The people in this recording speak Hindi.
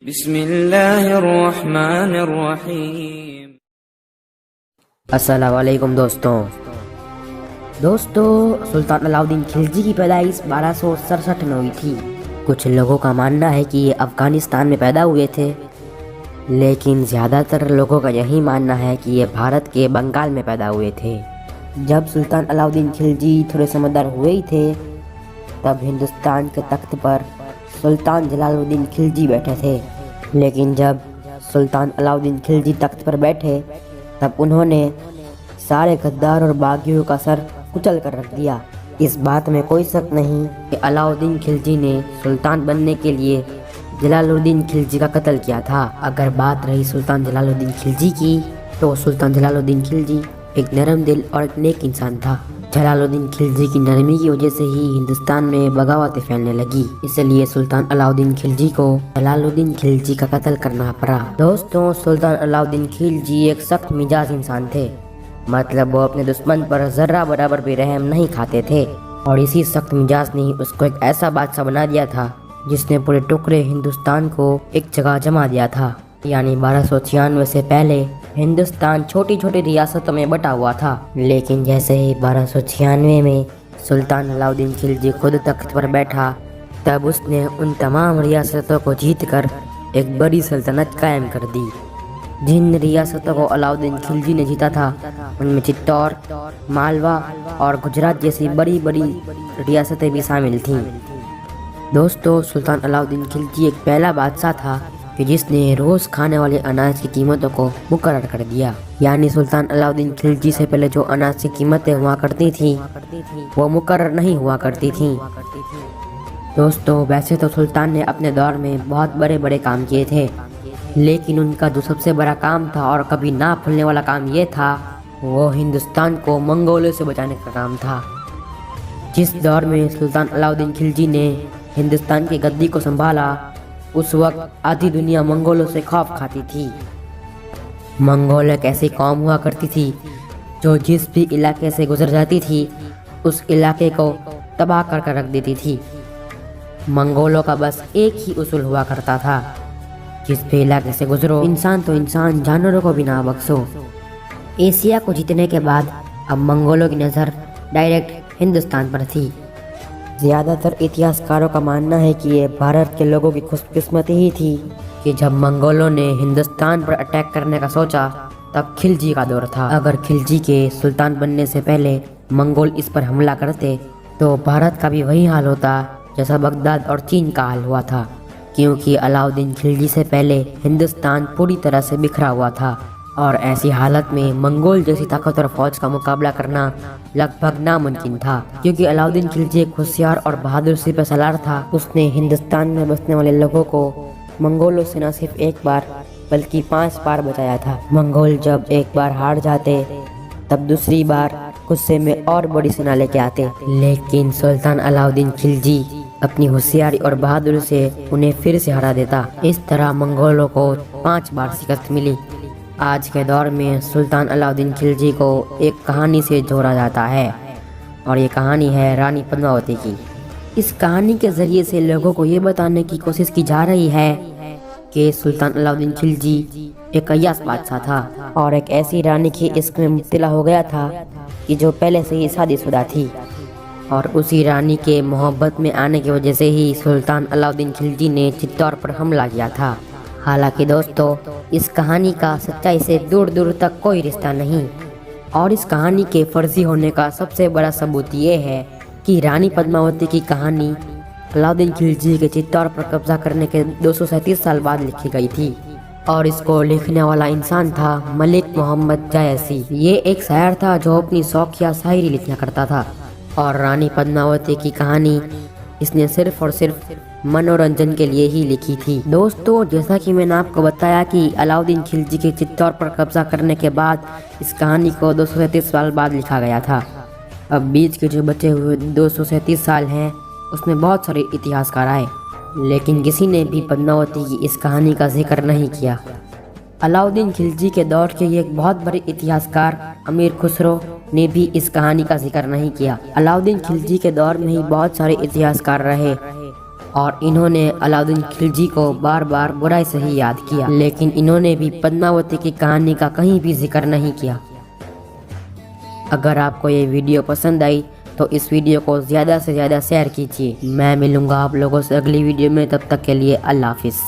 बिस्मिल्लाहिर्रहमानिर्रहीम। अस्सलाम वालेकुम दोस्तों। सुल्तान अलाउद्दीन खिलजी की पैदाइश 1267 में हुई थी। कुछ लोगों का मानना है कि ये अफ़गानिस्तान में पैदा हुए थे, लेकिन ज़्यादातर लोगों का यही मानना है कि ये भारत के बंगाल में पैदा हुए थे। जब सुल्तान अलाउद्दीन खिलजी थोड़े समझदार हुए ही थे, तब हिंदुस्तान के तख्त पर सुल्तान जलालुद्दीन खिलजी बैठे थे। लेकिन जब सुल्तान अलाउद्दीन खिलजी तख्त पर बैठे, तब उन्होंने सारे गद्दार और बागियों का सर कुचल कर रख दिया। इस बात में कोई शक नहीं कि अलाउद्दीन खिलजी ने सुल्तान बनने के लिए जलालुद्दीन खिलजी का कत्ल किया था। अगर बात रही सुल्तान जलालुद्दीन खिलजी की, तो सुल्तान जलालुद्दीन खिलजी एक नरम दिल और एक नेक इंसान था। जलालुद्दीन खिलजी की नरमी की वजह से ही हिंदुस्तान में बगावतें फैलने लगी, इसलिए सुल्तान अलाउद्दीन खिलजी को जलालुद्दीन खिलजी का कत्ल करना पड़ा। दोस्तों, सुल्तान अलाउद्दीन खिलजी एक सख्त मिजाज इंसान थे। मतलब वो अपने दुश्मन पर जर्रा बराबर भी रहम नहीं खाते थे, और इसी सख्त मिजाज ने उसको एक ऐसा बादशाह बना दिया था जिसने पूरे टुकड़े हिंदुस्तान को एक जगह जमा दिया था। यानी 1296 से पहले हिंदुस्तान छोटी छोटी रियासतों में बटा हुआ था। लेकिन जैसे ही 1296 में सुल्तान अलाउद्दीन खिलजी खुद तख्त पर बैठा, तब उसने उन तमाम रियासतों को जीतकर एक बड़ी सल्तनत कायम कर दी। जिन रियासतों को अलाउद्दीन खिलजी ने जीता था, उनमें चित्तौड़, मालवा और गुजरात जैसी बड़ी बड़ी रियासतें भी शामिल थीं। दोस्तों, सुल्तान अलाउद्दीन खिलजी एक पहला बादशाह था कि जिसने रोज़ खाने वाले अनाज की कीमतों को मुकर्रर कर दिया। यानी सुल्तान अलाउद्दीन खिलजी से पहले जो अनाज की कीमतें हुआ करती थी, वो मुकर्रर नहीं हुआ करती थी। दोस्तों, वैसे तो सुल्तान ने अपने दौर में बहुत बड़े बड़े काम किए थे, लेकिन उनका जो सबसे बड़ा काम था और कभी ना भूलने वाला काम ये था, वो हिंदुस्तान को मंगोलों से बचाने का काम था। जिस दौर में सुल्तान अलाउद्दीन खिलजी ने हिंदुस्तान की गद्दी को संभाला, उस वक्त आधी दुनिया मंगोलों से खौफ खाती थी। मंगोल एक ऐसी कौम हुआ करती थी जो जिस भी इलाके से गुजर जाती थी, उस इलाके को तबाह कर रख देती थी। मंगोलों का बस एक ही उसूल हुआ करता था, जिस भी इलाके से गुजरो, इंसान तो इंसान, जानवरों को भी ना बख्शो। एशिया को जीतने के बाद अब मंगोलों की नज़र डायरेक्ट हिंदुस्तान पर थी। ज़्यादातर इतिहासकारों का मानना है कि ये भारत के लोगों की खुशकिस्मती ही थी कि जब मंगोलों ने हिंदुस्तान पर अटैक करने का सोचा, तब खिलजी का दौर था। अगर खिलजी के सुल्तान बनने से पहले मंगोल इस पर हमला करते, तो भारत का भी वही हाल होता जैसा बगदाद और चीन का हाल हुआ था, क्योंकि अलाउद्दीन खिलजी से पहले हिंदुस्तान पूरी तरह से बिखरा हुआ था, और ऐसी हालत में मंगोल जैसी ताकतवर फौज का मुकाबला करना लगभग नामुमकिन था। क्योंकि अलाउद्दीन खिलजी एक होशियार और बहादुर सिपह सलार था। उसने हिंदुस्तान में बसने वाले लोगों को मंगोलों से न सिर्फ एक बार बल्कि 5 बार बचाया था। मंगोल जब एक बार हार जाते, तब दूसरी बार गुस्से में और बड़ी सेना लेके आते, लेकिन सुल्तान अलाउद्दीन खिलजी अपनी होशियारी और बहादुरी से उन्हें फिर से हरा देता। इस तरह मंगोलों को 5 बार शिकस्त मिली। आज के दौर में सुल्तान अलाउद्दीन खिलजी को एक कहानी से जोड़ा जाता है, और ये कहानी है रानी पद्मावती की। इस कहानी के ज़रिए से लोगों को ये बताने की कोशिश की जा रही है कि सुल्तान अलाउद्दीन खिलजी एक अय्याश बादशाह था, और एक ऐसी रानी के इश्क में मुब्तला हो गया था कि जो पहले से ही शादीशुदा थी, और उसी रानी के मोहब्बत में आने की वजह से ही सुल्तान अलाउद्दीन खिलजी ने चित्तौड़ पर हमला किया था। हालांकि दोस्तों, इस कहानी का सच्चाई से दूर दूर तक कोई रिश्ता नहीं, और इस कहानी के फर्जी होने का सबसे बड़ा सबूत ये है कि रानी पद्मावती की कहानी अलाउद्दीन खिलजी के चित्तौड़ पर कब्जा करने के 237 साल बाद लिखी गई थी, और इसको लिखने वाला इंसान था मलिक मोहम्मद जायसी। ये एक शायर था जो अपनी शौकिया शायरी लिखा करता था, और रानी पद्मावती की कहानी इसने सिर्फ और सिर्फ मनोरंजन के लिए ही लिखी थी। दोस्तों, जैसा कि मैंने आपको बताया कि अलाउद्दीन खिलजी के चित्तौड़ पर कब्जा करने के बाद इस कहानी को 237 साल बाद लिखा गया था। अब बीच के जो बचे हुए 237 साल हैं, उसमें बहुत सारे इतिहासकार आए, लेकिन किसी ने भी पद्मावती की इस कहानी का जिक्र नहीं किया। अलाउद्दीन खिलजी के दौर के एक बहुत बड़े इतिहासकार अमीर खुसरो ने भी इस कहानी का जिक्र नहीं किया। अलाउद्दीन खिलजी के दौर में ही बहुत सारे इतिहासकार रहे, और इन्होंने अलाउद्दीन खिलजी को बार बार बुराई से ही याद किया, लेकिन इन्होंने भी पद्मावती की कहानी का कहीं भी जिक्र नहीं किया। अगर आपको ये वीडियो पसंद आई तो इस वीडियो को ज़्यादा से ज़्यादा शेयर कीजिए। मैं मिलूँगा आप लोगों से अगली वीडियो में, तब तक के लिए अल्लाह हाफिज़।